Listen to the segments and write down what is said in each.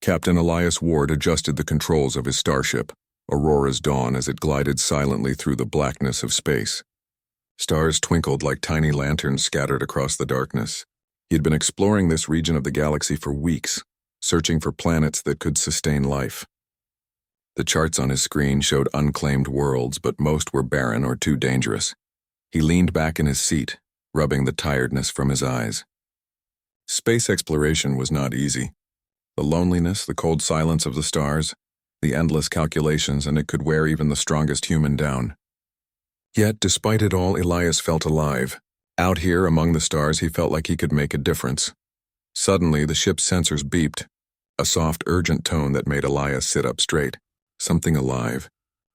Captain Elias Ward adjusted the controls of his starship, Aurora's Dawn, as it glided silently through the blackness of space. Stars twinkled like tiny lanterns scattered across the darkness. He had been exploring this region of the galaxy for weeks, searching for planets that could sustain life. The charts on his screen showed unclaimed worlds, but most were barren or too dangerous. He leaned back in his seat, rubbing the tiredness from his eyes. Space exploration was not easy. The loneliness, the cold silence of the stars, the endless calculations, and it could wear even the strongest human down. Yet, despite it all, Elias felt alive. Out here among the stars, he felt like he could make a difference. Suddenly, the ship's sensors beeped, a soft, urgent tone that made Elias sit up straight. Something alive.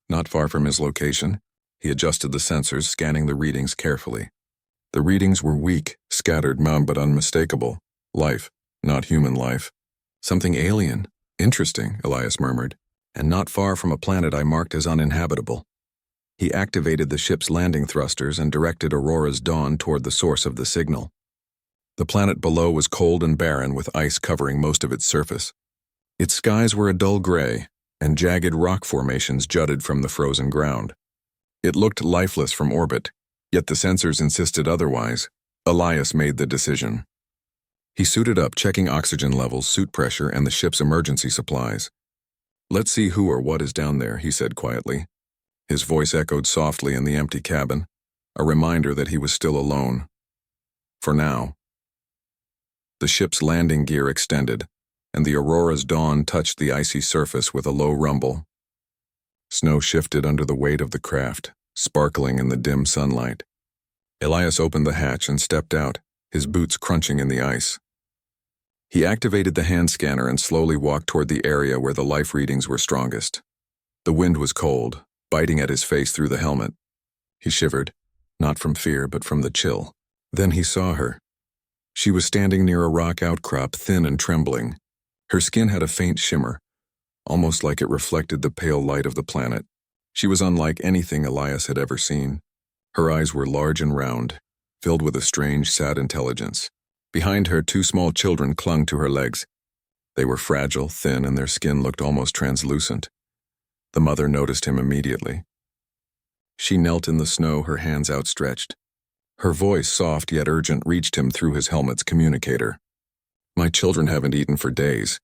Not far from his location, he adjusted the sensors, scanning the readings carefully. The readings were weak, scattered, but unmistakable. Life, not human life. Something alien. Interesting, Elias murmured, and not far from a planet I marked as uninhabitable. He activated the ship's landing thrusters and directed Aurora's Dawn toward the source of the signal. The planet below was cold and barren, with ice covering most of its surface. Its skies were a dull gray, and jagged rock formations jutted from the frozen ground. It looked lifeless from orbit, yet the sensors insisted otherwise. Elias made the decision. He suited up, checking oxygen levels, suit pressure, and the ship's emergency supplies. "Let's see who or what is down there," he said quietly. His voice echoed softly in the empty cabin, a reminder that he was still alone. For now. The ship's landing gear extended, and the Aurora's Dawn touched the icy surface with a low rumble. Snow shifted under the weight of the craft, sparkling in the dim sunlight. Elias opened the hatch and stepped out, his boots crunching in the ice. He activated the hand scanner and slowly walked toward the area where the life readings were strongest. The wind was cold, biting at his face through the helmet. He shivered, not from fear but from the chill. Then he saw her. She was standing near a rock outcrop, thin and trembling. Her skin had a faint shimmer, almost like it reflected the pale light of the planet. She was unlike anything Elias had ever seen. Her eyes were large and round, filled with a strange, sad intelligence. Behind her, 2 small children clung to her legs. They were fragile, thin, and their skin looked almost translucent. The mother noticed him immediately. She knelt in the snow, her hands outstretched. Her voice, soft yet urgent, reached him through his helmet's communicator. "My children haven't eaten for days.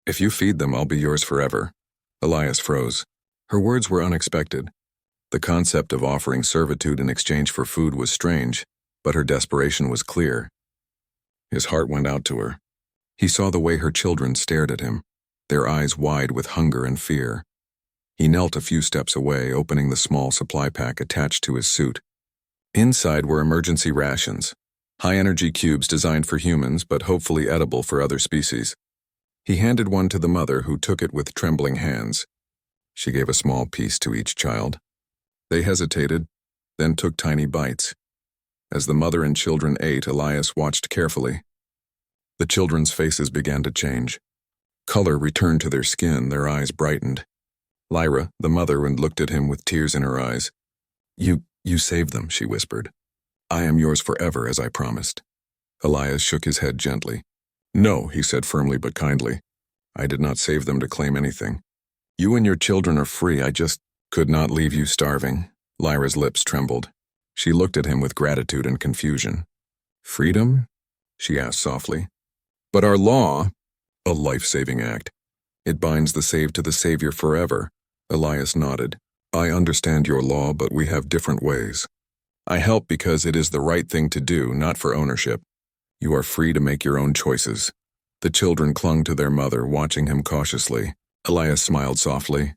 If you feed them, I'll be yours forever." Elias froze. Her words were unexpected. The concept of offering servitude in exchange for food was strange, but her desperation was clear. His heart went out to her. He saw the way her children stared at him, their eyes wide with hunger and fear. He knelt a few steps away, opening the small supply pack attached to his suit. Inside were emergency rations, high-energy cubes designed for humans but hopefully edible for other species. He handed one to the mother, who took it with trembling hands. She gave a small piece to each child. They hesitated, then took tiny bites. As the mother and children ate, Elias watched carefully. The children's faces began to change. Color returned to their skin, their eyes brightened. Lyra, the mother, looked at him with tears in her eyes. You saved them," she whispered. "I am yours forever, as I promised." Elias shook his head gently. "No," he said firmly but kindly. "I did not save them to claim anything. You and your children are free. I just could not leave you starving." Lyra's lips trembled. She looked at him with gratitude and confusion. "Freedom?" she asked softly. "But our law—" "A life-saving act. It binds the saved to the Savior forever." Elias nodded. "I understand your law, but we have different ways. I help because it is the right thing to do, not for ownership. You are free to make your own choices." The children clung to their mother, watching him cautiously. Elias smiled softly,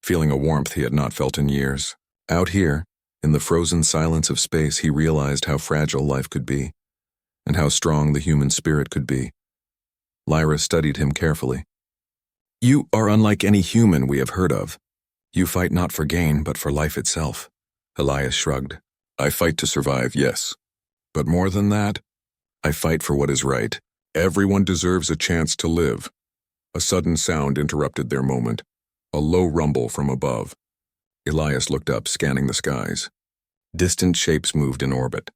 feeling a warmth he had not felt in years. Out here, in the frozen silence of space, he realized how fragile life could be, and how strong the human spirit could be. Lyra studied him carefully. "You are unlike any human we have heard of. You fight not for gain, but for life itself." Elias shrugged. "I fight to survive, yes. But more than that, I fight for what is right. Everyone deserves a chance to live." A sudden sound interrupted their moment, a low rumble from above. Elias looked up, scanning the skies. Distant shapes moved in orbit.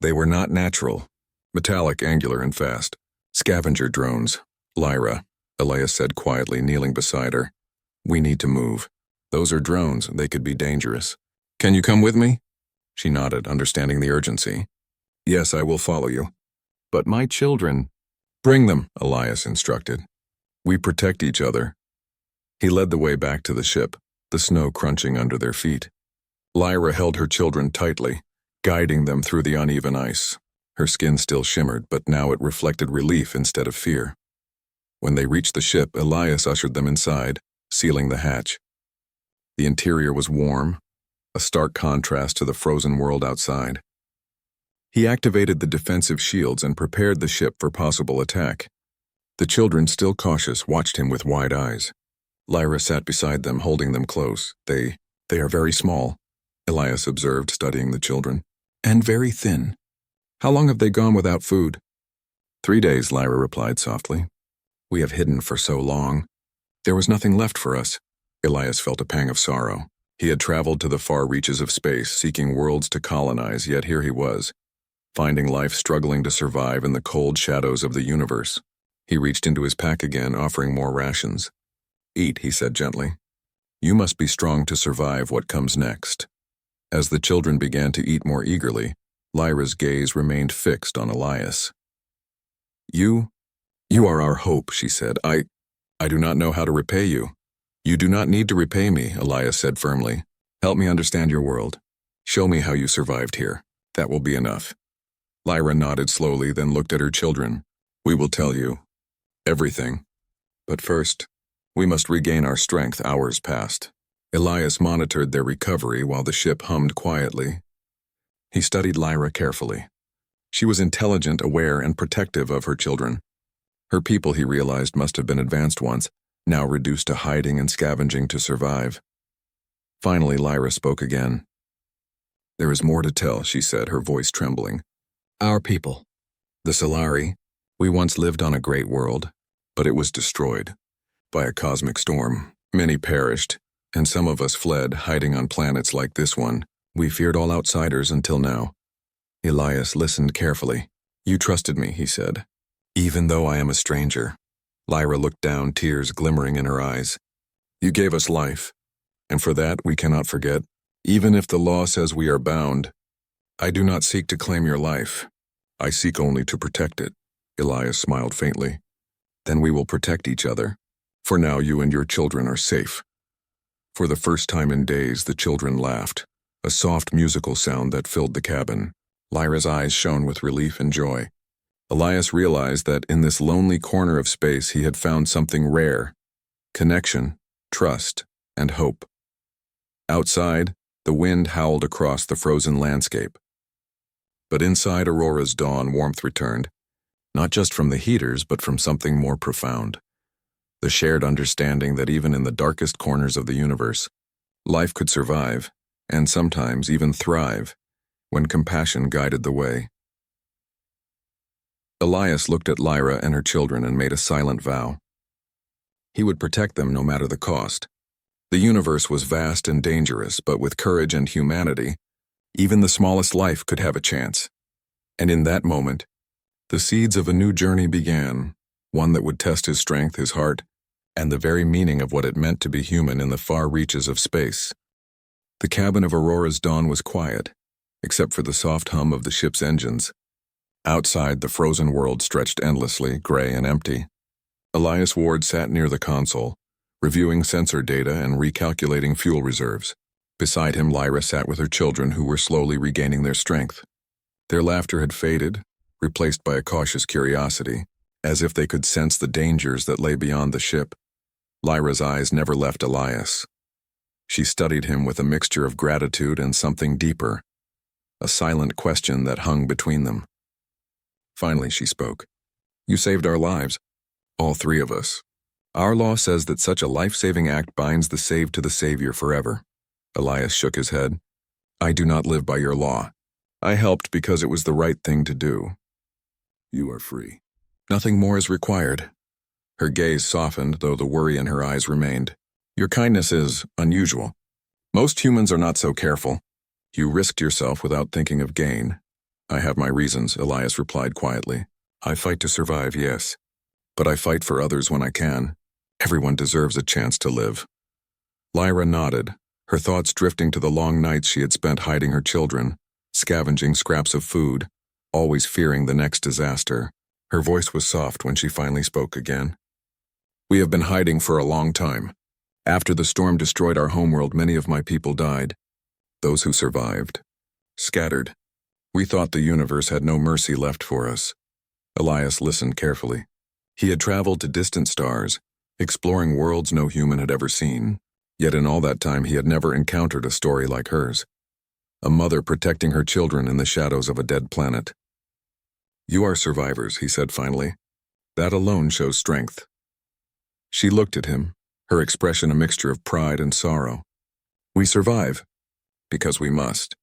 They were not natural, metallic, angular, and fast. Scavenger drones. Lyra, Elias said quietly, kneeling beside her. "We need to move. Those are drones. They could be dangerous. Can you come with me?" She nodded, understanding the urgency. "Yes, I will follow you. But my children—" "Bring them," Elias instructed. "We protect each other." He led the way back to the ship, the snow crunching under their feet. Lyra held her children tightly, guiding them through the uneven ice. Her skin still shimmered, but now it reflected relief instead of fear. When they reached the ship, Elias ushered them inside, sealing the hatch. The interior was warm, a stark contrast to the frozen world outside. He activated the defensive shields and prepared the ship for possible attack. The children, still cautious, watched him with wide eyes. Lyra sat beside them, holding them close. They are very small," Elias observed, studying the children. "And very thin. How long have they gone without food?" 3 days, Lyra replied softly. "We have hidden for so long. There was nothing left for us." Elias felt a pang of sorrow. He had traveled to the far reaches of space, seeking worlds to colonize, yet here he was, finding life struggling to survive in the cold shadows of the universe. He reached into his pack again, offering more rations. "Eat," he said gently. "You must be strong to survive what comes next." As the children began to eat more eagerly, Lyra's gaze remained fixed on Elias. You are our hope," she said. I do not know how to repay you." "You do not need to repay me," Elias said firmly. "Help me understand your world. Show me how you survived here. That will be enough." Lyra nodded slowly, then looked at her children. "We will tell you everything. But first, we must regain our strength." Hours passed. Elias monitored their recovery while the ship hummed quietly. He studied Lyra carefully. She was intelligent, aware, and protective of her children. Her people, he realized, must have been advanced once, now reduced to hiding and scavenging to survive. Finally, Lyra spoke again. "There is more to tell," she said, her voice trembling. "Our people, the Solari, we once lived on a great world, but it was destroyed by a cosmic storm. Many perished, and some of us fled, hiding on planets like this one. We feared all outsiders until now." Elias listened carefully. "You trusted me," he said, "even though I am a stranger." Lyra looked down, tears glimmering in her eyes. "You gave us life, and for that we cannot forget, even if the law says we are bound. I do not seek to claim your life. I seek only to protect it." Elias smiled faintly. "Then we will protect each other. For now, you and your children are safe." For the first time in days, the children laughed, a soft musical sound that filled the cabin. Lyra's eyes shone with relief and joy. Elias realized that in this lonely corner of space he had found something rare: connection, trust, and hope. Outside, the wind howled across the frozen landscape. But inside Aurora's dawn, warmth returned, not just from the heaters, but from something more profound. The shared understanding that even in the darkest corners of the universe, life could survive, and sometimes even thrive, when compassion guided the way. Elias looked at Lyra and her children and made a silent vow. He would protect them no matter the cost. The universe was vast and dangerous, but with courage and humanity, even the smallest life could have a chance. And in that moment, the seeds of a new journey began, one that would test his strength, his heart, and the very meaning of what it meant to be human in the far reaches of space. The cabin of Aurora's dawn was quiet, except for the soft hum of the ship's engines. Outside, the frozen world stretched endlessly, gray and empty. Elias Ward sat near the console, reviewing sensor data and recalculating fuel reserves. Beside him, Lyra sat with her children, who were slowly regaining their strength. Their laughter had faded, replaced by a cautious curiosity, as if they could sense the dangers that lay beyond the ship. Lyra's eyes never left Elias. She studied him with a mixture of gratitude and something deeper, a silent question that hung between them. Finally, she spoke. "You saved our lives, all 3 of us. Our law says that such a life-saving act binds the saved to the Savior forever." Elias shook his head. "I do not live by your law. I helped because it was the right thing to do. You are free. Nothing more is required." Her gaze softened, though the worry in her eyes remained. "Your kindness is unusual. Most humans are not so careful. You risked yourself without thinking of gain." "I have my reasons," Elias replied quietly. "I fight to survive, yes. But I fight for others when I can. Everyone deserves a chance to live. Lyra nodded, her thoughts drifting to the long nights she had spent hiding her children, scavenging scraps of food, always fearing the next disaster. Her voice was soft when she finally spoke again. We have been hiding for a long time. After the storm destroyed our homeworld, many of my people died. Those who survived, scattered. We thought the universe had no mercy left for us. Elias listened carefully. He had traveled to distant stars, exploring worlds no human had ever seen. Yet in all that time he had never encountered a story like hers. A mother protecting her children in the shadows of a dead planet. You are survivors, he said finally. That alone shows strength. She looked at him, her expression a mixture of pride and sorrow. We survive, because we must.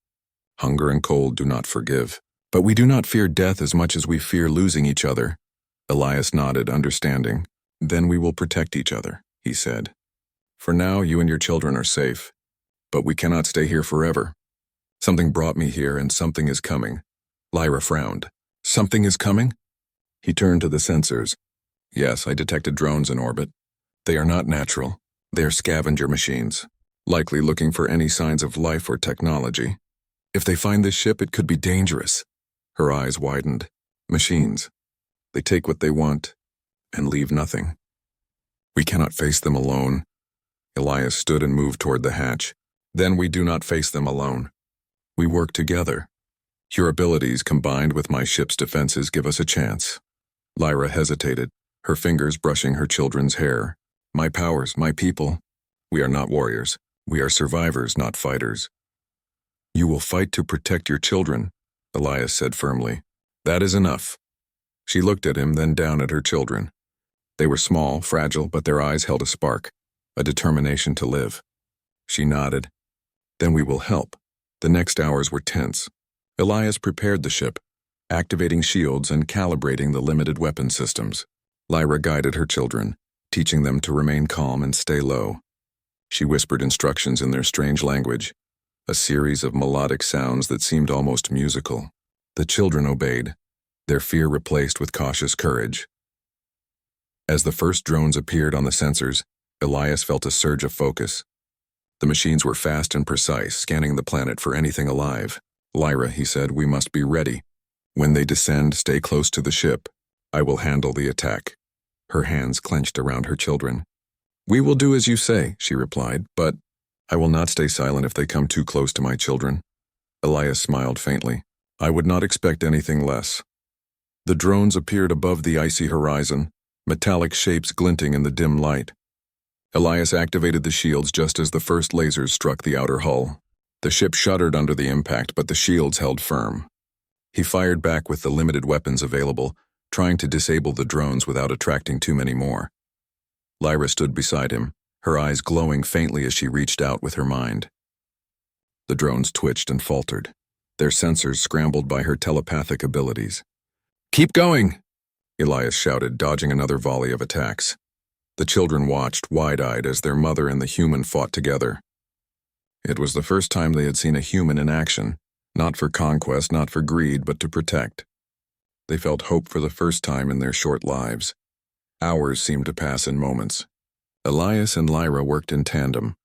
Hunger and cold do not forgive. But we do not fear death as much as we fear losing each other. Elias nodded, understanding. Then we will protect each other, he said. For now, you and your children are safe. But we cannot stay here forever. Something brought me here, and something is coming. Lyra frowned. Something is coming? He turned to the sensors. Yes, I detected drones in orbit. They are not natural. They are scavenger machines, likely looking for any signs of life or technology. If they find this ship, it could be dangerous. Her eyes widened. Machines. They take what they want and leave nothing. We cannot face them alone. Elias stood and moved toward the hatch. Then we do not face them alone. We work together. Your abilities combined with my ship's defenses give us a chance. Lyra hesitated, her fingers brushing her children's hair. My powers, my people. We are not warriors. We are survivors, not fighters. You will fight to protect your children, Elias said firmly. That is enough. She looked at him, then down at her children. They were small, fragile, but their eyes held a spark, a determination to live. She nodded. Then we will help. The next hours were tense. Elias prepared the ship, activating shields and calibrating the limited weapon systems. Lyra guided her children, teaching them to remain calm and stay low. She whispered instructions in their strange language, a series of melodic sounds that seemed almost musical. The children obeyed, their fear replaced with cautious courage. As the first drones appeared on the sensors, Elias felt a surge of focus. The machines were fast and precise, scanning the planet for anything alive. Lyra, he said, we must be ready. When they descend, stay close to the ship. I will handle the attack. Her hands clenched around her children. We will do as you say, she replied, but I will not stay silent if they come too close to my children. Elias smiled faintly. I would not expect anything less. The drones appeared above the icy horizon, metallic shapes glinting in the dim light. Elias activated the shields just as the first lasers struck the outer hull. The ship shuddered under the impact, but the shields held firm. He fired back with the limited weapons available, trying to disable the drones without attracting too many more. Lyra stood beside him, her eyes glowing faintly as she reached out with her mind. The drones twitched and faltered, their sensors scrambled by her telepathic abilities. Keep going! Elias shouted, dodging another volley of attacks. The children watched, wide-eyed, as their mother and the human fought together. It was the first time they had seen a human in action, not for conquest, not for greed, but to protect. They felt hope for the first time in their short lives. Hours seemed to pass in moments. Elias and Lyra worked in tandem,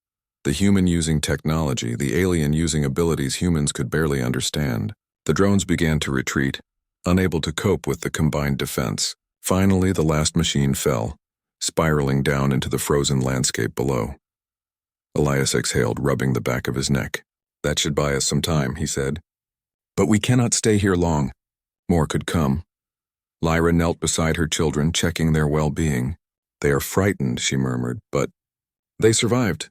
the human using technology, the alien using abilities humans could barely understand. The drones began to retreat, unable to cope with the combined defense. Finally, the last machine fell, spiraling down into the frozen landscape below. Elias exhaled, rubbing the back of his neck. That should buy us some time, he said. But we cannot stay here long. More could come. Lyra knelt beside her children, checking their well-being. They are frightened, she murmured, but they survived.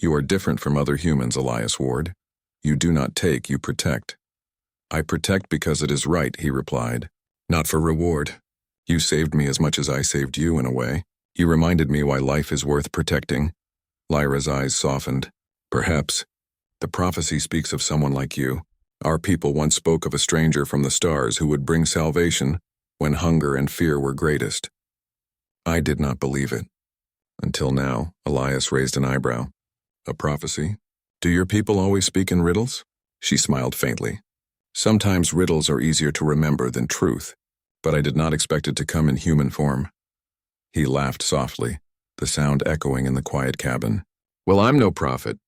You are different from other humans, Elias warned. You do not take, you protect. I protect because it is right, he replied. Not for reward. You saved me as much as I saved you in a way. You reminded me why life is worth protecting. Lyra's eyes softened. Perhaps. The prophecy speaks of someone like you. Our people once spoke of a stranger from the stars who would bring salvation when hunger and fear were greatest. I did not believe it. Until now, Elias raised an eyebrow. A prophecy? Do your people always speak in riddles? She smiled faintly. Sometimes riddles are easier to remember than truth, but I did not expect it to come in human form. He laughed softly, the sound echoing in the quiet cabin. Well, I'm no prophet,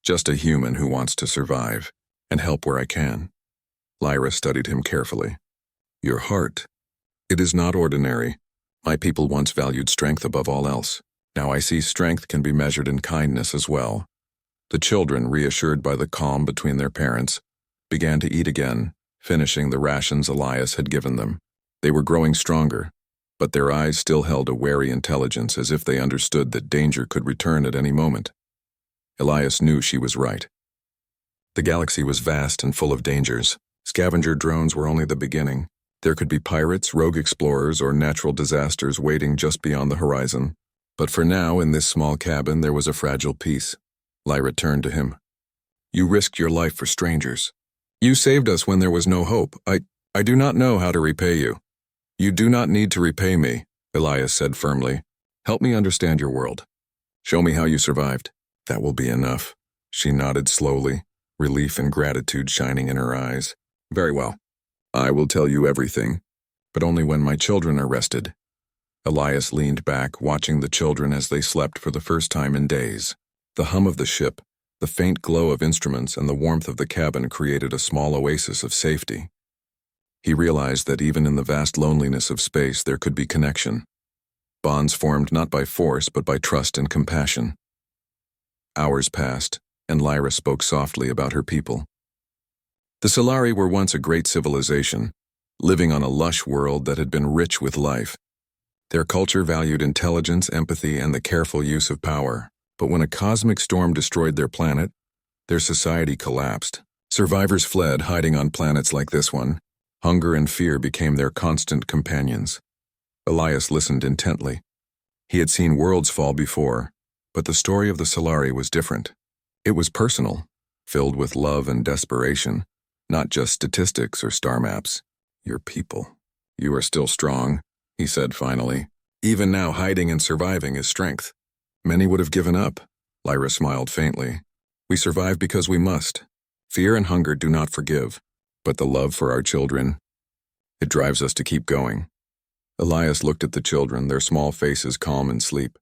just a human who wants to survive and help where I can. Lyra studied him carefully. Your heart. It is not ordinary. My people once valued strength above all else. Now I see strength can be measured in kindness as well. The children, reassured by the calm between their parents, began to eat again, finishing the rations Elias had given them. They were growing stronger, but their eyes still held a wary intelligence as if they understood that danger could return at any moment. Elias knew she was right. The galaxy was vast and full of dangers. Scavenger drones were only the beginning. There could be pirates, rogue explorers, or natural disasters waiting just beyond the horizon. But for now, in this small cabin, there was a fragile peace. Lyra turned to him. You risked your life for strangers. You saved us when there was no hope. I do not know how to repay you. You do not need to repay me, Elias said firmly. Help me understand your world. Show me how you survived. That will be enough. She nodded slowly, relief and gratitude shining in her eyes. Very well. I will tell you everything, but only when my children are rested. Elias leaned back, watching the children as they slept for the first time in days. The hum of the ship, the faint glow of instruments, and the warmth of the cabin created a small oasis of safety. He realized that even in the vast loneliness of space there could be connection. Bonds formed not by force but by trust and compassion. Hours passed, and Lyra spoke softly about her people. The Solari were once a great civilization, living on a lush world that had been rich with life. Their culture valued intelligence, empathy, and the careful use of power. But when a cosmic storm destroyed their planet, their society collapsed. Survivors fled, hiding on planets like this one. Hunger and fear became their constant companions. Elias listened intently. He had seen worlds fall before, but the story of the Solari was different. It was personal, filled with love and desperation. Not just statistics or star maps. Your people. You are still strong, he said finally. Even now, hiding and surviving is strength. Many would have given up. Lyra smiled faintly. We survive because we must. Fear and hunger do not forgive, but the love for our children, it drives us to keep going. Elias looked at the children, their small faces calm in sleep.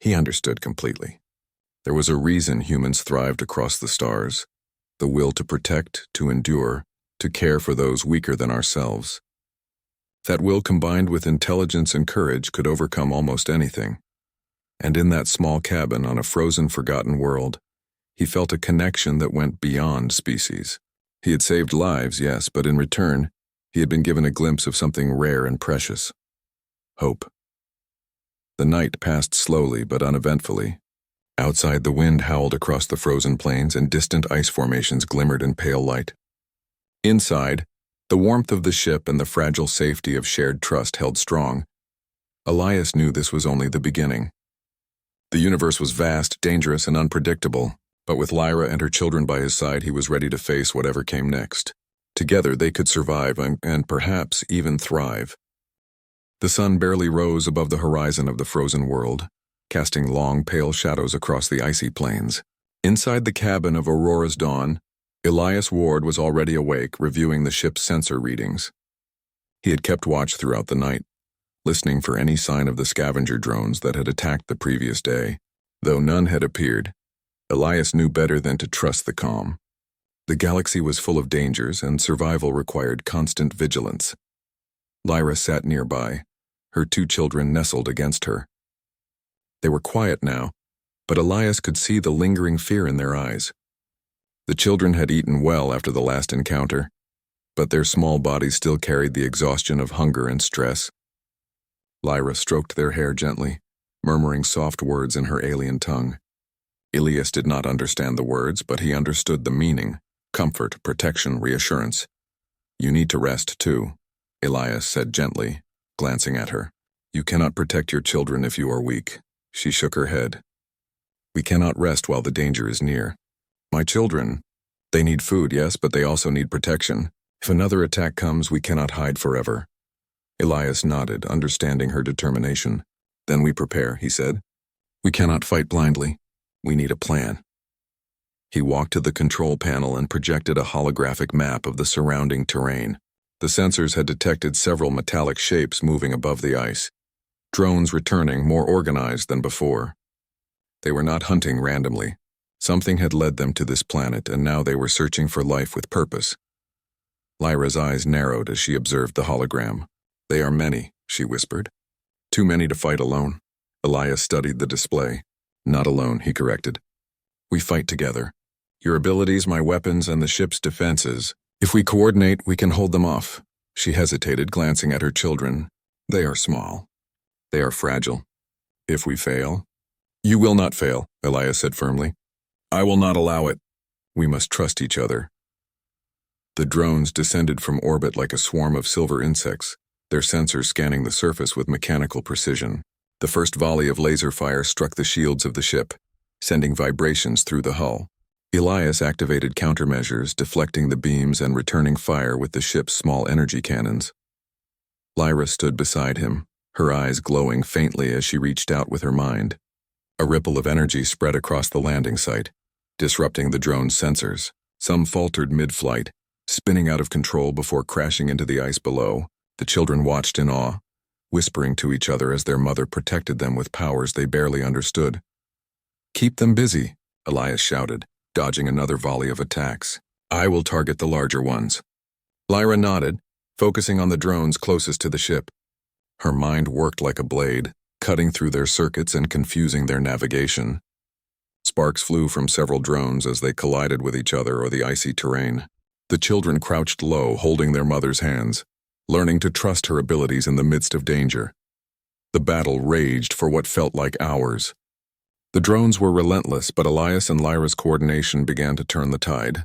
He understood completely. There was a reason humans thrived across the stars. The will to protect, to endure, to care for those weaker than ourselves. That will combined with intelligence and courage could overcome almost anything. And in that small cabin on a frozen, forgotten world, he felt a connection that went beyond species. He had saved lives, yes, but in return, he had been given a glimpse of something rare and precious. Hope. The night passed slowly but uneventfully. Outside, the wind howled across the frozen plains and distant ice formations glimmered in pale light. Inside, the warmth of the ship and the fragile safety of shared trust held strong. Elias knew this was only the beginning. The universe was vast, dangerous, and unpredictable, but with Lyra and her children by his side, he was ready to face whatever came next. Together, they could survive and perhaps even thrive. The sun barely rose above the horizon of the frozen world, casting long, pale shadows across the icy plains. Inside the cabin of Aurora's Dawn, Elias Ward was already awake, reviewing the ship's sensor readings. He had kept watch throughout the night, listening for any sign of the scavenger drones that had attacked the previous day. Though none had appeared, Elias knew better than to trust the calm. The galaxy was full of dangers, and survival required constant vigilance. Lyra sat nearby, her two children nestled against her. They were quiet now, but Elias could see the lingering fear in their eyes. The children had eaten well after the last encounter, but their small bodies still carried the exhaustion of hunger and stress. Lyra stroked their hair gently, murmuring soft words in her alien tongue. Elias did not understand the words, but he understood the meaning: comfort, protection, reassurance. You need to rest too, Elias said gently, glancing at her. You cannot protect your children if you are weak. She shook her head. We cannot rest while the danger is near. My children, they need food, yes, but they also need protection. If another attack comes, we cannot hide forever. Elias nodded, understanding her determination. Then we prepare, he said. We cannot fight blindly. We need a plan. He walked to the control panel and projected a holographic map of the surrounding terrain. The sensors had detected several metallic shapes moving above the ice. drones returning more organized than before. They were not hunting randomly. Something had led them to this planet, and now they were searching for life with purpose. Lyra's eyes narrowed as she observed the hologram. "They are many," she whispered. "Too many to fight alone." Elias studied the display. "Not alone," he corrected. "We fight together. Your abilities, my weapons, and the ship's defenses. If we coordinate, we can hold them off." She hesitated, glancing at her children. "They are small. They are fragile. If we fail—" "You will not fail," Elias said firmly. "I will not allow it. We must trust each other." The drones descended from orbit like a swarm of silver insects, their sensors scanning the surface with mechanical precision. The first volley of laser fire struck the shields of the ship, sending vibrations through the hull. Elias activated countermeasures, deflecting the beams and returning fire with the ship's small energy cannons. Lyra stood beside him, her eyes glowing faintly as she reached out with her mind. A ripple of energy spread across the landing site, disrupting the drone's sensors. Some faltered mid-flight, spinning out of control before crashing into the ice below. The children watched in awe, whispering to each other as their mother protected them with powers they barely understood. "Keep them busy," Elias shouted, dodging another volley of attacks. "I will target the larger ones." Lyra nodded, focusing on the drones closest to the ship. Her mind worked like a blade, cutting through their circuits and confusing their navigation. Sparks flew from several drones as they collided with each other or the icy terrain. The children crouched low, holding their mother's hands, learning to trust her abilities in the midst of danger. The battle raged for what felt like hours. The drones were relentless, but Elias and Lyra's coordination began to turn the tide.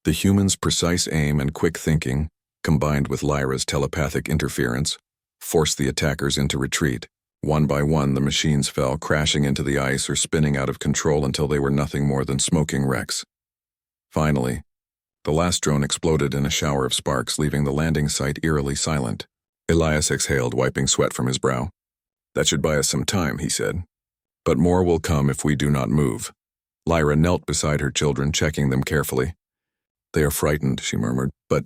The humans' precise aim and quick thinking, combined with Lyra's telepathic interference, forced the attackers into retreat. One by one, the machines fell, crashing into the ice or spinning out of control until they were nothing more than smoking wrecks. Finally, the last drone exploded in a shower of sparks, leaving the landing site eerily silent. Elias exhaled, wiping sweat from his brow. "That should buy us some time," he said. "But more will come if we do not move." Lyra knelt beside her children, checking them carefully. "They are frightened," she murmured, "but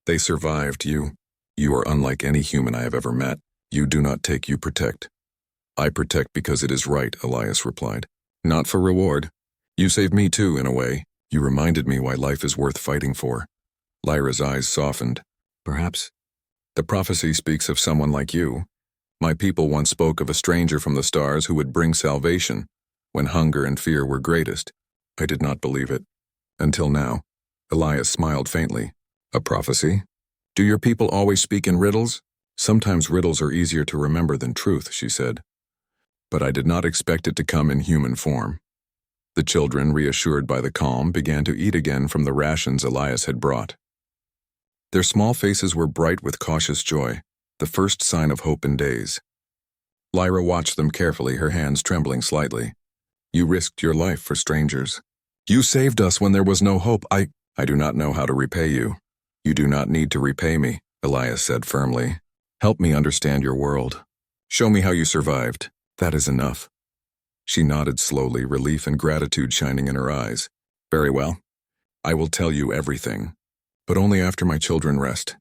they survived. You are unlike any human I have ever met. You do not take, you protect." "I protect because it is right," Elias replied. "Not for reward. You saved me too, in a way. You reminded me why life is worth fighting for." Lyra's eyes softened. "Perhaps the prophecy speaks of someone like you. My people once spoke of a stranger from the stars who would bring salvation when hunger and fear were greatest. I did not believe it. Until now." Elias smiled faintly. "A prophecy? Do your people always speak in riddles?" "Sometimes riddles are easier to remember than truth," she said. "But I did not expect it to come in human form." The children, reassured by the calm, began to eat again from the rations Elias had brought. Their small faces were bright with cautious joy, the first sign of hope in days. Lyra watched them carefully, her hands trembling slightly. "You risked your life for strangers. You saved us when there was no hope. I do not know how to repay you." "You do not need to repay me," Elias said firmly. "Help me understand your world. Show me how you survived. That is enough." She nodded slowly, relief and gratitude shining in her eyes. "Very well. I will tell you everything, but only after my children rest."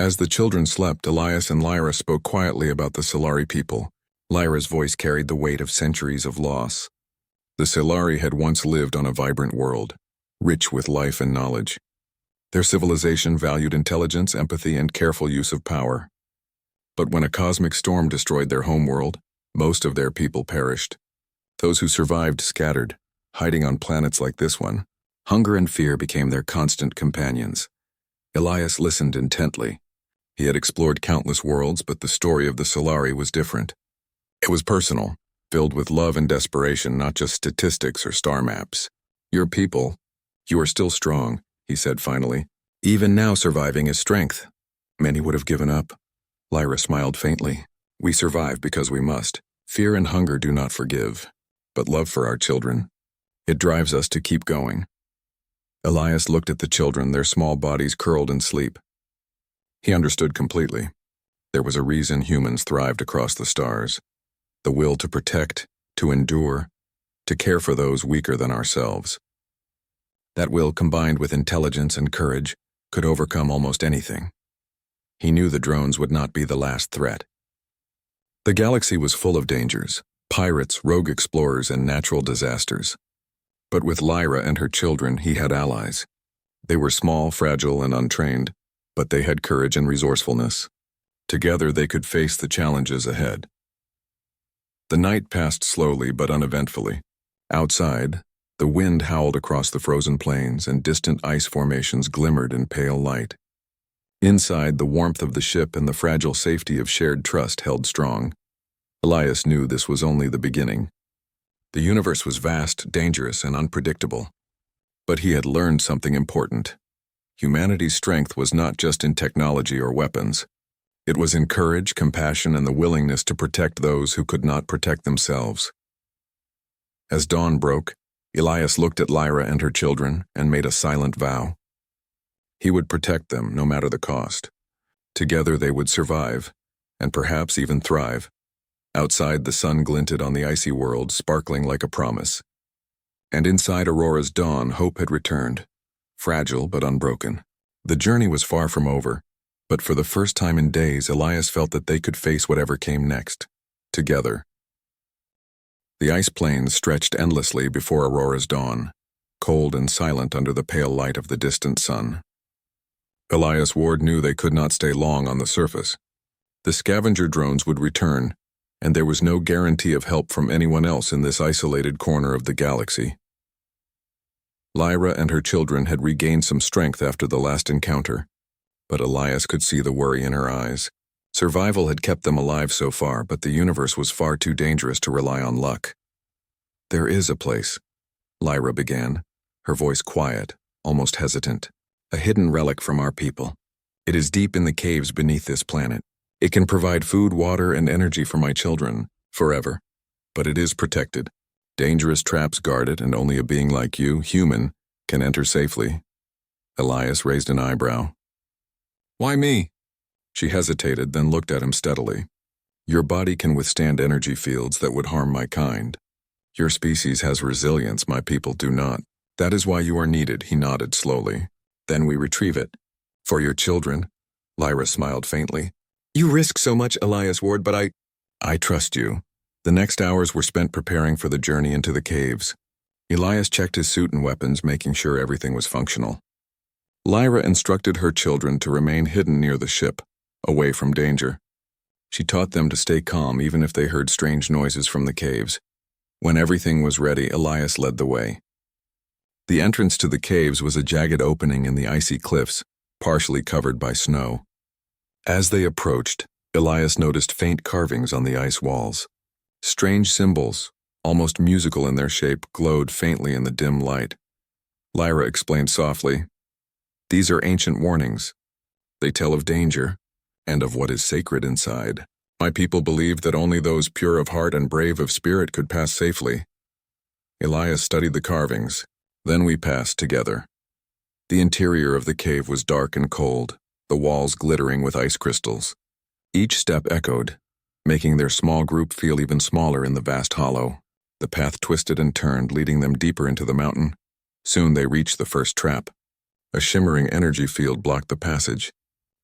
As the children slept, Elias and Lyra spoke quietly about the Solari people. Lyra's voice carried the weight of centuries of loss. The Solari had once lived on a vibrant world, rich with life and knowledge. Their civilization valued intelligence, empathy, and careful use of power. But when a cosmic storm destroyed their homeworld, most of their people perished. Those who survived scattered, hiding on planets like this one. Hunger and fear became their constant companions. Elias listened intently. He had explored countless worlds, but the story of the Solari was different. It was personal, filled with love and desperation, not just statistics or star maps. "Your people, you are still strong," he said finally. "Even now surviving is strength. Many would have given up." Lyra smiled faintly. "We survive because we must. Fear and hunger do not forgive. But love for our children, it drives us to keep going." Elias looked at the children, their small bodies curled in sleep. He understood completely. There was a reason humans thrived across the stars. The will to protect, to endure, to care for those weaker than ourselves. That will, combined with intelligence and courage, could overcome almost anything. He knew the drones would not be the last threat. The galaxy was full of dangers, pirates, rogue explorers, and natural disasters. But with Lyra and her children, he had allies. They were small, fragile, and untrained, but they had courage and resourcefulness. Together they could face the challenges ahead. The night passed slowly but uneventfully. Outside, the wind howled across the frozen plains and distant ice formations glimmered in pale light. Inside, the warmth of the ship and the fragile safety of shared trust held strong. Elias knew this was only the beginning. The universe was vast, dangerous, and unpredictable. But he had learned something important. Humanity's strength was not just in technology or weapons. It was in courage, compassion, and the willingness to protect those who could not protect themselves. As dawn broke, Elias looked at Lyra and her children and made a silent vow. He would protect them no matter the cost. Together they would survive, and perhaps even thrive. Outside, the sun glinted on the icy world, sparkling like a promise. And inside Aurora's dawn, hope had returned, fragile but unbroken. The journey was far from over, but for the first time in days, Elias felt that they could face whatever came next, together. The ice plains stretched endlessly before Aurora's dawn, cold and silent under the pale light of the distant sun. Elias Ward knew they could not stay long on the surface. The scavenger drones would return, and there was no guarantee of help from anyone else in this isolated corner of the galaxy. Lyra and her children had regained some strength after the last encounter, but Elias could see the worry in her eyes. Survival had kept them alive so far, but the universe was far too dangerous to rely on luck. "There is a place," Lyra began, her voice quiet, almost hesitant. "A hidden relic from our people. It is deep in the caves beneath this planet. It can provide food, water, and energy for my children, forever. But it is protected. Dangerous traps guard it, and only a being like you, human, can enter safely." Elias raised an eyebrow. "Why me?" She hesitated, then looked at him steadily. "Your body can withstand energy fields that would harm my kind. Your species has resilience, my people do not. That is why you are needed," he nodded slowly. "Then we retrieve it. For your children." Lyra smiled faintly. "You risk so much, Elias Ward, but I trust you." The next hours were spent preparing for the journey into the caves. Elias checked his suit and weapons, making sure everything was functional. Lyra instructed her children to remain hidden near the ship, away from danger. She taught them to stay calm even if they heard strange noises from the caves. When everything was ready, Elias led the way. The entrance to the caves was a jagged opening in the icy cliffs, partially covered by snow. As they approached, Elias noticed faint carvings on the ice walls. Strange symbols, almost musical in their shape, glowed faintly in the dim light. Lyra explained softly, "These are ancient warnings. They tell of danger, and of what is sacred inside. My people believed that only those pure of heart and brave of spirit could pass safely." Elias studied the carvings. Then we passed together. The interior of the cave was dark and cold, the walls glittering with ice crystals. Each step echoed, making their small group feel even smaller in the vast hollow. The path twisted and turned, leading them deeper into the mountain. Soon they reached the first trap. A shimmering energy field blocked the passage.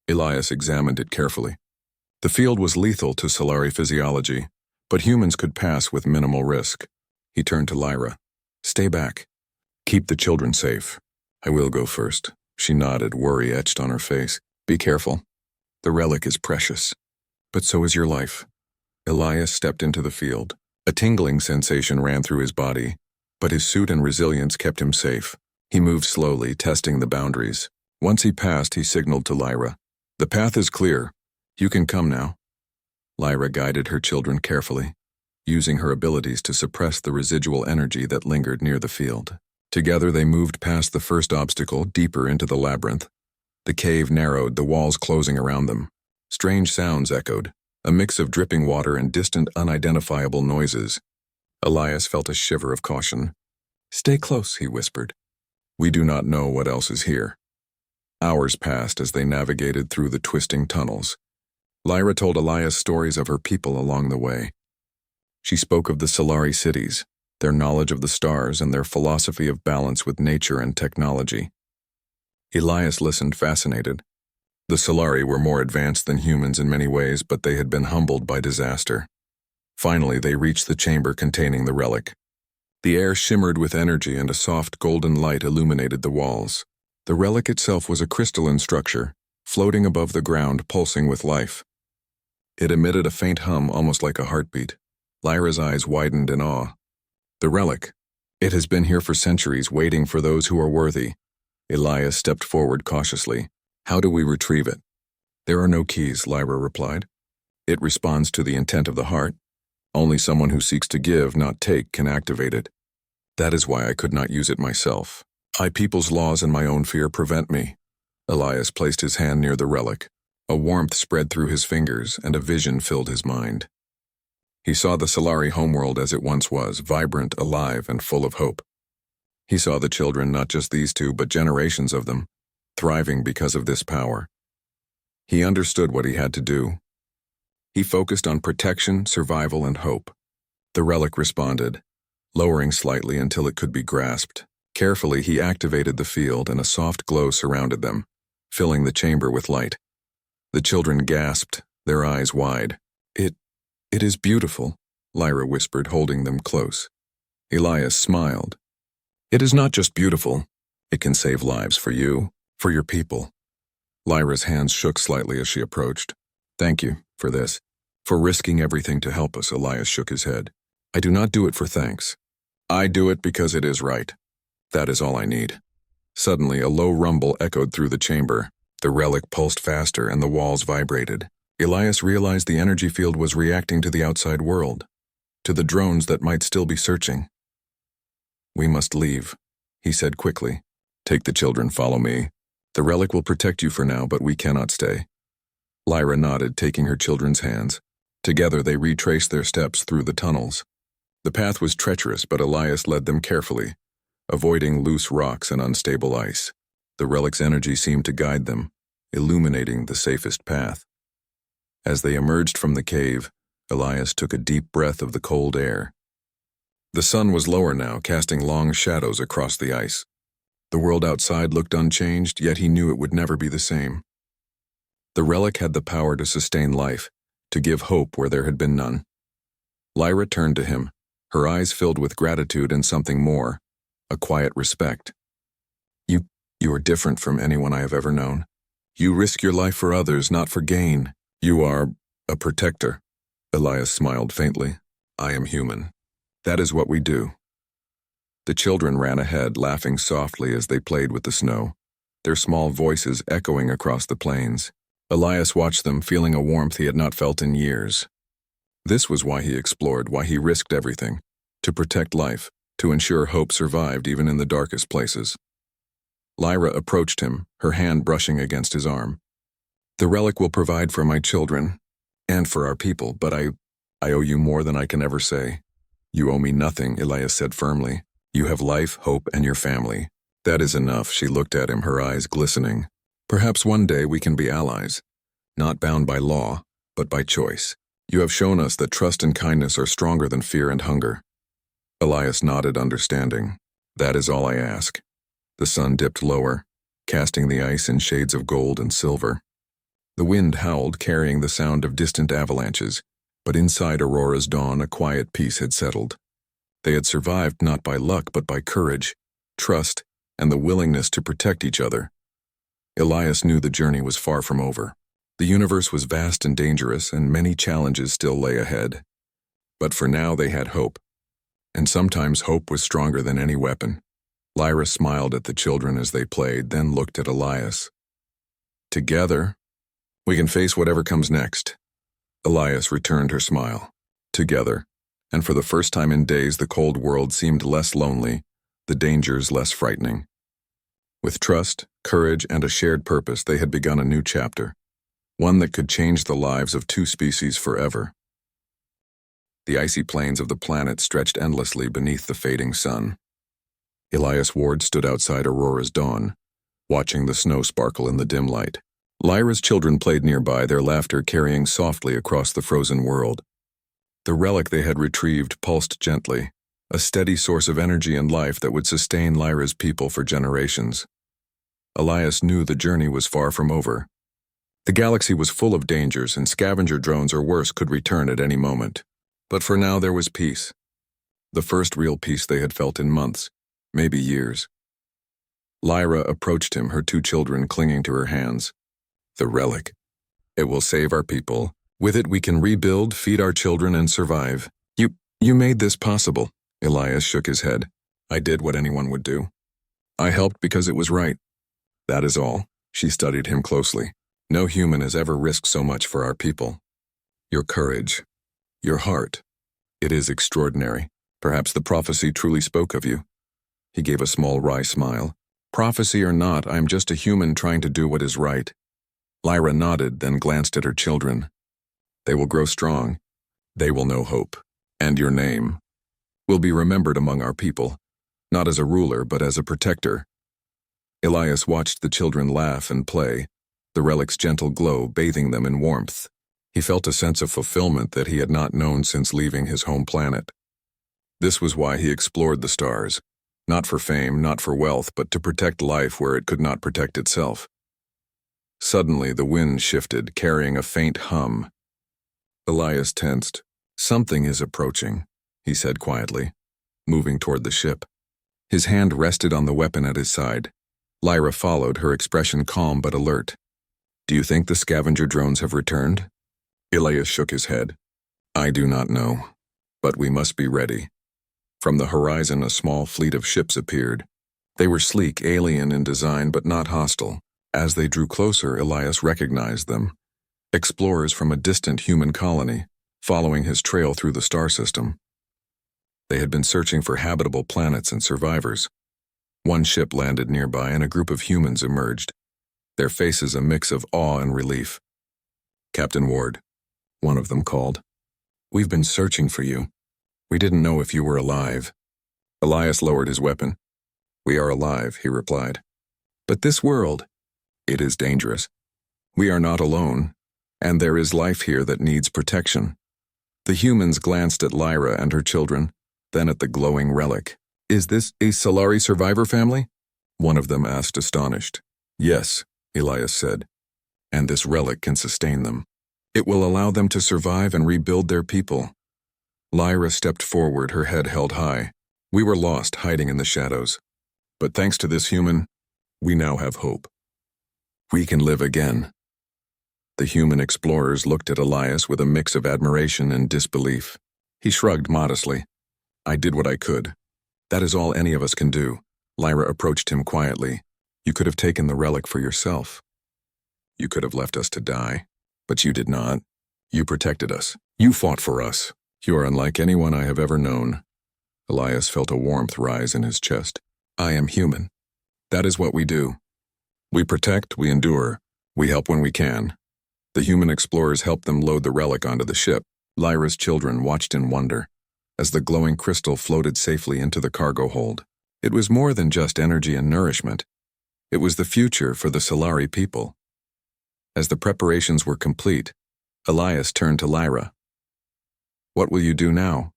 Elias examined it carefully. The field was lethal to Solari physiology, but humans could pass with minimal risk. He turned to Lyra. "Stay back. Keep the children safe. I will go first." She nodded, worry etched on her face. "Be careful. The relic is precious. But so is your life." Elias stepped into the field. A tingling sensation ran through his body, but his suit and resilience kept him safe. He moved slowly, testing the boundaries. Once he passed, he signaled to Lyra. "The path is clear. You can come now." Lyra guided her children carefully, using her abilities to suppress the residual energy that lingered near the field. Together they moved past the first obstacle, deeper into the labyrinth. The cave narrowed, the walls closing around them. Strange sounds echoed, a mix of dripping water and distant, unidentifiable noises. Elias felt a shiver of caution. "Stay close," he whispered. "We do not know what else is here." Hours passed as they navigated through the twisting tunnels. Lyra told Elias stories of her people along the way. She spoke of the Solari cities, their knowledge of the stars, and their philosophy of balance with nature and technology. Elias listened fascinated. The Solari were more advanced than humans in many ways, but they had been humbled by disaster. Finally, they reached the chamber containing the relic. The air shimmered with energy and a soft golden light illuminated the walls. The relic itself was a crystalline structure, floating above the ground, pulsing with life. It emitted a faint hum, almost like a heartbeat. Lyra's eyes widened in awe. The relic. It has been here for centuries, waiting for those who are worthy. Elias stepped forward cautiously. How do we retrieve it? There are no keys, Lyra replied. It responds to the intent of the heart. Only someone who seeks to give, not take, can activate it. That is why I could not use it myself. People's laws and my own fear prevent me. Elias placed his hand near the relic. A warmth spread through his fingers, and a vision filled his mind. He saw the Solari homeworld as it once was, vibrant, alive, and full of hope. He saw the children, not just these two, but generations of them, thriving because of this power. He understood what he had to do. He focused on protection, survival, and hope. The relic responded, lowering slightly until it could be grasped. Carefully, he activated the field, and a soft glow surrounded them, filling the chamber with light. The children gasped, their eyes wide. It is beautiful, Lyra whispered, holding them close. Elias smiled. It is not just beautiful. It can save lives for you, for your people. Lyra's hands shook slightly as she approached. Thank you for this. For risking everything to help us, Elias shook his head. I do not do it for thanks. I do it because it is right. That is all I need. Suddenly, a low rumble echoed through the chamber. The relic pulsed faster and the walls vibrated. Elias realized the energy field was reacting to the outside world, to the drones that might still be searching. We must leave, he said quickly. Take the children, follow me. The relic will protect you for now, but we cannot stay. Lyra nodded, taking her children's hands. Together they retraced their steps through the tunnels. The path was treacherous, but Elias led them carefully, avoiding loose rocks and unstable ice. The relic's energy seemed to guide them, illuminating the safest path. As they emerged from the cave, Elias took a deep breath of the cold air. The sun was lower now, casting long shadows across the ice. The world outside looked unchanged, yet he knew it would never be the same. The relic had the power to sustain life, to give hope where there had been none. Lyra turned to him, her eyes filled with gratitude and something more, a quiet respect. You are different from anyone I have ever known. You risk your life for others, not for gain. You are a protector. Elias smiled faintly. I am human. That is what we do. The children ran ahead, laughing softly as they played with the snow, their small voices echoing across the plains. Elias watched them, feeling a warmth he had not felt in years. This was why he explored, why he risked everything, to protect life, to ensure hope survived even in the darkest places. Lyra approached him, her hand brushing against his arm. The relic will provide for my children, and for our people, but I owe you more than I can ever say. You owe me nothing, Elias said firmly. You have life, hope, and your family. That is enough, she looked at him, her eyes glistening. Perhaps one day we can be allies, not bound by law, but by choice. You have shown us that trust and kindness are stronger than fear and hunger. Elias nodded, understanding. That is all I ask. The sun dipped lower, casting the ice in shades of gold and silver. The wind howled, carrying the sound of distant avalanches, but inside Aurora's dawn a quiet peace had settled. They had survived not by luck but by courage, trust, and the willingness to protect each other. Elias knew the journey was far from over. The universe was vast and dangerous, and many challenges still lay ahead. But for now they had hope, and sometimes hope was stronger than any weapon. Lyra smiled at the children as they played, then looked at Elias. Together, we can face whatever comes next. Elias returned her smile. Together, and for the first time in days the cold world seemed less lonely, the dangers less frightening. With trust, courage, and a shared purpose they had begun a new chapter, one that could change the lives of two species forever. The icy plains of the planet stretched endlessly beneath the fading sun. Elias Ward stood outside Aurora's dawn, watching the snow sparkle in the dim light. Lyra's children played nearby, their laughter carrying softly across the frozen world. The relic they had retrieved pulsed gently, a steady source of energy and life that would sustain Lyra's people for generations. Elias knew the journey was far from over, The galaxy was full of dangers, and scavenger drones or worse could return at any moment. But for now there was peace. The first real peace they had felt in months, maybe years. Lyra approached him, her 2 children clinging to her hands. The relic. It will save our people. With it we can rebuild, feed our children, and survive. You made this possible. Elias shook his head. I did what anyone would do. I helped because it was right. That is all. She studied him closely. No human has ever risked so much for our people. Your courage. Your heart. It is extraordinary. Perhaps the prophecy truly spoke of you. He gave a small wry smile. Prophecy or not, I am just a human trying to do what is right. Lyra nodded, then glanced at her children. They will grow strong. They will know hope. And your name will be remembered among our people, not as a ruler, but as a protector. Elias watched the children laugh and play, the relic's gentle glow bathing them in warmth. He felt a sense of fulfillment that he had not known since leaving his home planet. This was why he explored the stars, not for fame, not for wealth, but to protect life where it could not protect itself. Suddenly, the wind shifted, carrying a faint hum. Elias tensed. Something is approaching, he said quietly, moving toward the ship. His hand rested on the weapon at his side. Lyra followed, her expression calm but alert. Do you think the scavenger drones have returned? Elias shook his head. I do not know, but we must be ready. From the horizon, a small fleet of ships appeared. They were sleek, alien in design, but not hostile. As they drew closer, Elias recognized them. Explorers from a distant human colony, following his trail through the star system. They had been searching for habitable planets and survivors. One ship landed nearby, and a group of humans emerged, their faces a mix of awe and relief. Captain Ward, one of them called. We've been searching for you. We didn't know if you were alive. Elias lowered his weapon. We are alive, he replied. But this world, it is dangerous. We are not alone, and there is life here that needs protection. The humans glanced at Lyra and her children, then at the glowing relic. Is this a Solari survivor family? One of them asked, astonished. Yes, Elias said, and this relic can sustain them. It will allow them to survive and rebuild their people. Lyra stepped forward, her head held high. We were lost, hiding in the shadows. But thanks to this human, we now have hope. We can live again. The human explorers looked at Elias with a mix of admiration and disbelief. He shrugged modestly. I did what I could. That is all any of us can do. Lyra approached him quietly. You could have taken the relic for yourself. You could have left us to die, but you did not. You protected us. You fought for us. You are unlike anyone I have ever known. Elias felt a warmth rise in his chest. I am human. That is what we do. We protect, we endure, we help when we can. The human explorers helped them load the relic onto the ship. Lyra's children watched in wonder as the glowing crystal floated safely into the cargo hold. It was more than just energy and nourishment. It was the future for the Solari people. As the preparations were complete, Elias turned to Lyra. What will you do now?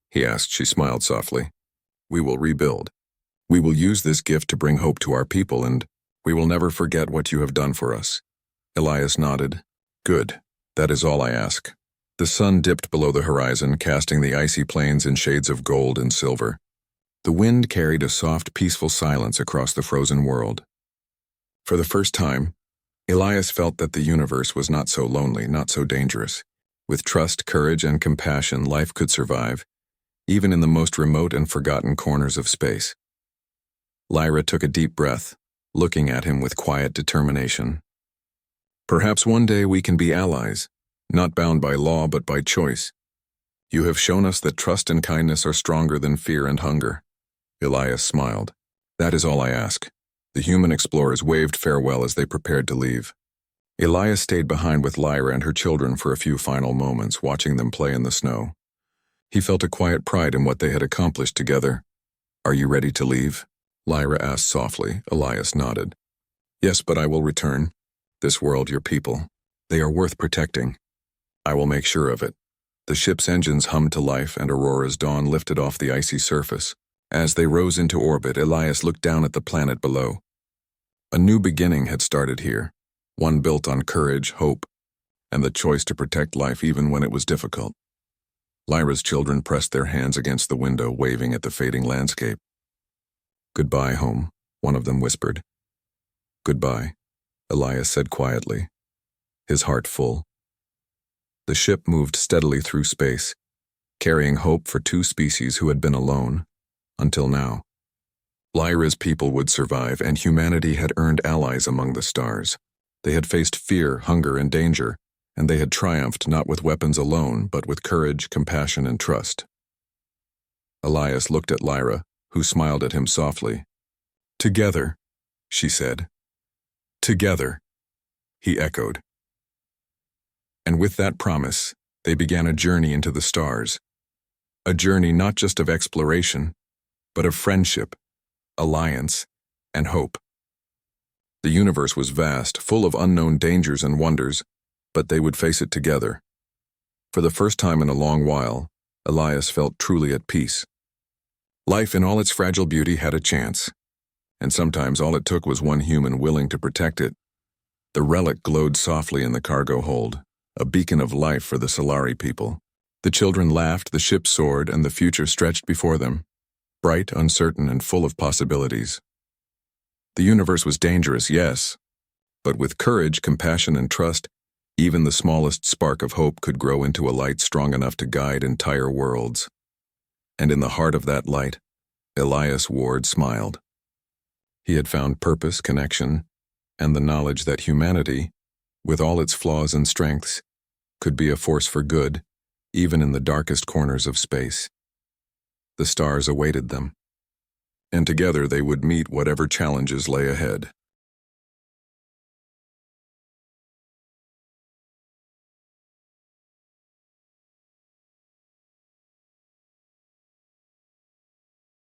He asked. She smiled softly. We will rebuild. We will use this gift to bring hope to our people, and we will never forget what you have done for us. Elias nodded. Good. That is all I ask. The sun dipped below the horizon, casting the icy plains in shades of gold and silver. The wind carried a soft, peaceful silence across the frozen world. For the first time, Elias felt that the universe was not so lonely, not so dangerous. With trust, courage, and compassion, life could survive, even in the most remote and forgotten corners of space. Lyra took a deep breath, looking at him with quiet determination. Perhaps one day we can be allies, not bound by law but by choice. You have shown us that trust and kindness are stronger than fear and hunger. Elias smiled. That is all I ask. The human explorers waved farewell as they prepared to leave. Elias stayed behind with Lyra and her children for a few final moments, watching them play in the snow. He felt a quiet pride in what they had accomplished together. Are you ready to leave? Lyra asked softly. Elias nodded. Yes, but I will return. This world, your people, they are worth protecting. I will make sure of it. The ship's engines hummed to life, and Aurora's dawn lifted off the icy surface. As they rose into orbit, Elias looked down at the planet below. A new beginning had started here. one built on courage, hope, and the choice to protect life even when it was difficult. Lyra's children pressed their hands against the window, waving at the fading landscape. "Goodbye, home," one of them whispered. "Goodbye," Elias said quietly, his heart full. The ship moved steadily through space, carrying hope for two species who had been alone, until now. Lyra's people would survive, and humanity had earned allies among the stars. They had faced fear, hunger, and danger, and they had triumphed not with weapons alone, but with courage, compassion, and trust. Elias looked at Lyra, who smiled at him softly. "Together," she said. "Together," he echoed. And with that promise, they began a journey into the stars. A journey not just of exploration, but of friendship, alliance, and hope. The universe was vast, full of unknown dangers and wonders, but they would face it together. For the first time in a long while, Elias felt truly at peace. Life in all its fragile beauty had a chance, and sometimes all it took was one human willing to protect it. The relic glowed softly in the cargo hold, a beacon of life for the Solari people. The children laughed, the ship soared, and the future stretched before them, bright, uncertain, and full of possibilities. The universe was dangerous, yes, but with courage, compassion, and trust, even the smallest spark of hope could grow into a light strong enough to guide entire worlds. And in the heart of that light, Elias Ward smiled. He had found purpose, connection, and the knowledge that humanity, with all its flaws and strengths, could be a force for good, even in the darkest corners of space. The stars awaited them, and together they would meet whatever challenges lay ahead.